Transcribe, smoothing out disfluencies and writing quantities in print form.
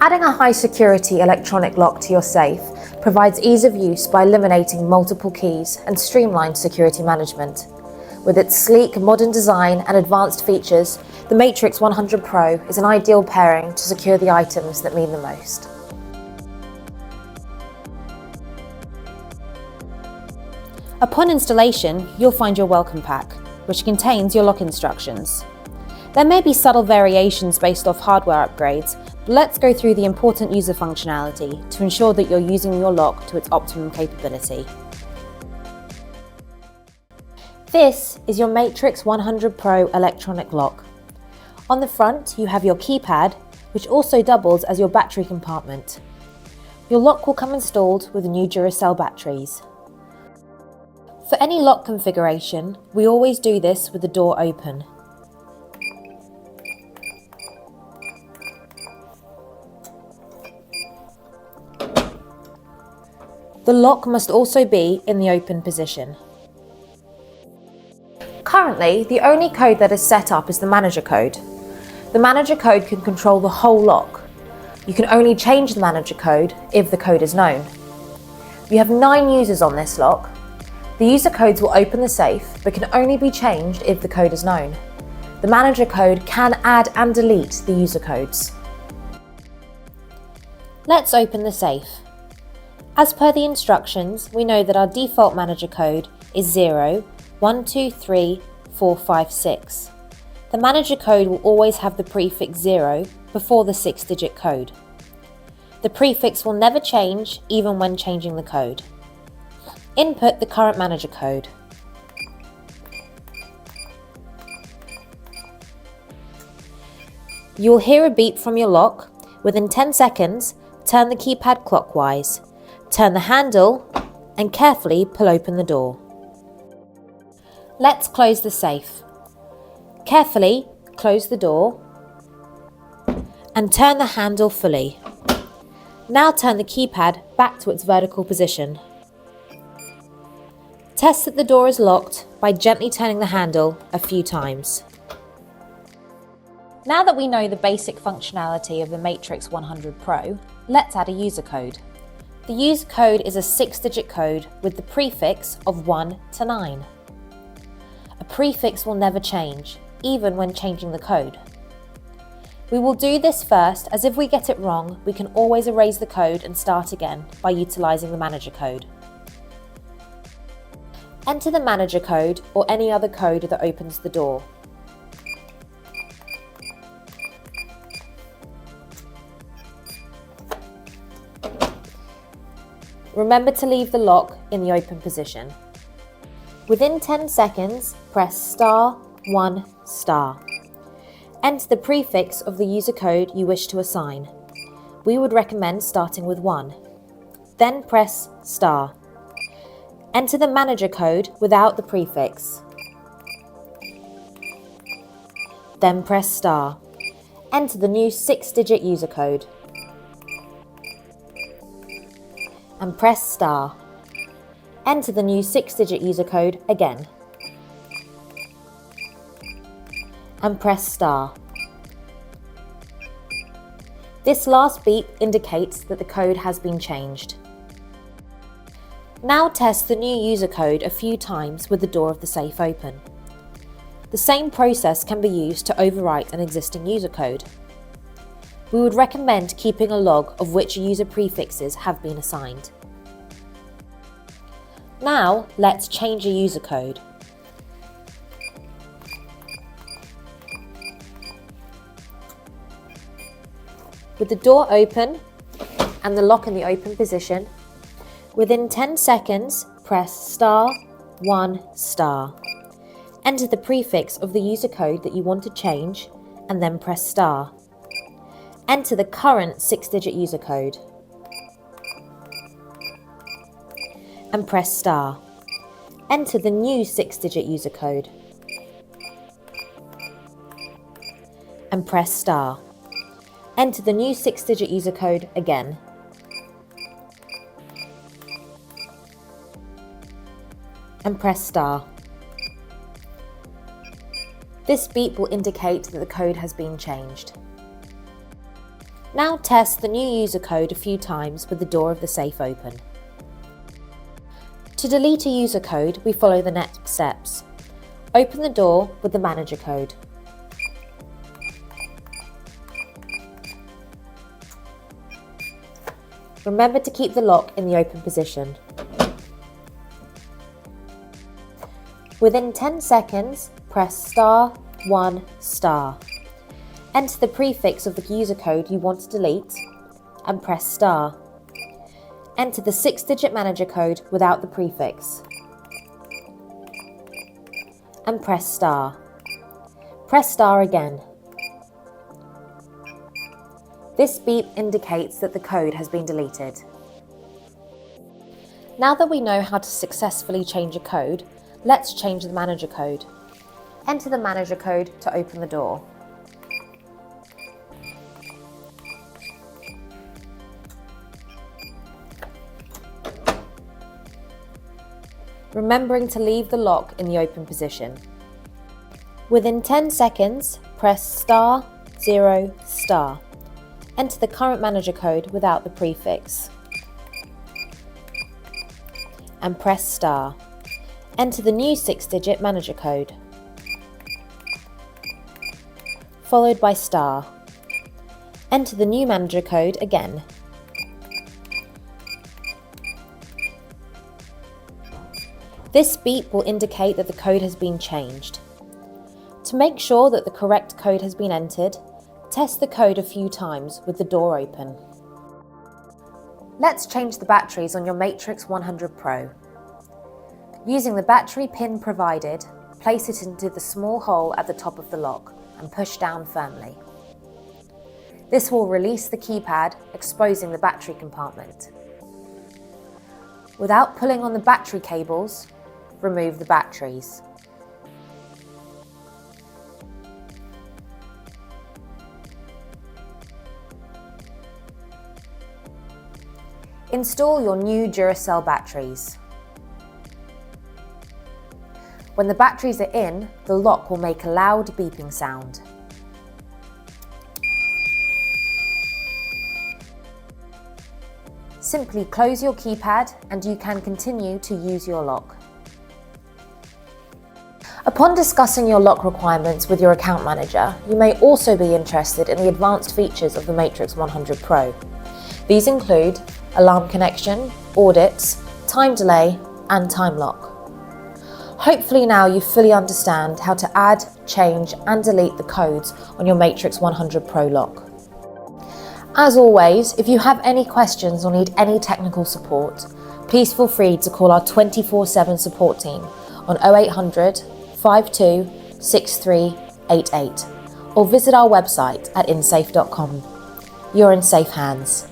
Adding a high-security electronic lock to your safe provides ease of use by eliminating multiple keys and streamlined security management. With its sleek, modern design and advanced features, the Matrix 100 Pro is an ideal pairing to secure the items that mean the most. Upon installation, you'll find your welcome pack, which contains your lock instructions. There may be subtle variations based off hardware upgrades, but let's go through the important user functionality to ensure that you're using your lock to its optimum capability. This is your Matrix 100 Pro electronic lock. On the front, you have your keypad, which also doubles as your battery compartment. Your lock will come installed with new Duracell batteries. For any lock configuration, we always do this with the door open. The lock must also be in the open position. Currently, the only code that is set up is the manager code. The manager code can control the whole lock. You can only change the manager code if the code is known. You have 9 users on this lock. The user codes will open the safe, but can only be changed if the code is known. The manager code can add and delete the user codes. Let's open the safe. As per the instructions, we know that our default manager code is 0123 456. The manager code will always have the prefix 0 before the 6-digit code. The prefix will never change even when changing the code. Input the current manager code. You will hear a beep from your lock. Within 10 seconds, turn the keypad clockwise, turn the handle, and carefully pull open the door. Let's close the safe. Carefully close the door and turn the handle fully. Now turn the keypad back to its vertical position. Test that the door is locked by gently turning the handle a few times. Now that we know the basic functionality of the Matrix 100 Pro, let's add a user code. The user code is a 6-digit code with the prefix of 1 to 9. A prefix will never change, even when changing the code. We will do this first, as if we get it wrong, we can always erase the code and start again by utilising the manager code. Enter the manager code or any other code that opens the door. Remember to leave the lock in the open position. Within 10 seconds, press *1*. Enter the prefix of the user code you wish to assign. We would recommend starting with 1. Then press *. Enter the manager code without the prefix. Then press *. Enter the new 6-digit user code. And press *. Enter the new 6-digit user code again. And press *. This last beep indicates that the code has been changed. Now test the new user code a few times with the door of the safe open. The same process can be used to overwrite an existing user code. We would recommend keeping a log of which user prefixes have been assigned. Now let's change a user code. With the door open and the lock in the open position, within 10 seconds, press *1*. Enter the prefix of the user code that you want to change and then press *. Enter the current 6-digit user code. And press *. Enter the new 6-digit user code. And press *. Enter the new 6-digit user code again. And press *. This beep will indicate that the code has been changed. Now test the new user code a few times with the door of the safe open. To delete a user code, we follow the next steps. Open the door with the manager code. Remember to keep the lock in the open position. Within 10 seconds, press *1*. Enter the prefix of the user code you want to delete and press *. Enter the 6-digit manager code without the prefix and press *. Press * again. This beep indicates that the code has been deleted. Now that we know how to successfully change a code, let's change the manager code. Enter the manager code to open the door. Remembering to leave the lock in the open position. Within 10 seconds, press *0*. Enter the current manager code without the prefix and press *. Enter the new 6-digit manager code, followed by *. Enter the new manager code again. This beep will indicate that the code has been changed. To make sure that the correct code has been entered, test the code a few times with the door open. Let's change the batteries on your Matrix 100 Pro. Using the battery pin provided, place it into the small hole at the top of the lock and push down firmly. This will release the keypad, exposing the battery compartment. Without pulling on the battery cables, remove the batteries. Install your new Duracell batteries. When the batteries are in, the lock will make a loud beeping sound. Simply close your keypad and you can continue to use your lock. Upon discussing your lock requirements with your account manager, you may also be interested in the advanced features of the Matrix 100 Pro. These include alarm connection, audits, time delay, and time lock. Hopefully now you fully understand how to add, change, and delete the codes on your Matrix 100 Pro lock. As always, if you have any questions or need any technical support, please feel free to call our 24/7 support team on 0800 52 6388 or visit our website at insafe.com. You're in safe hands.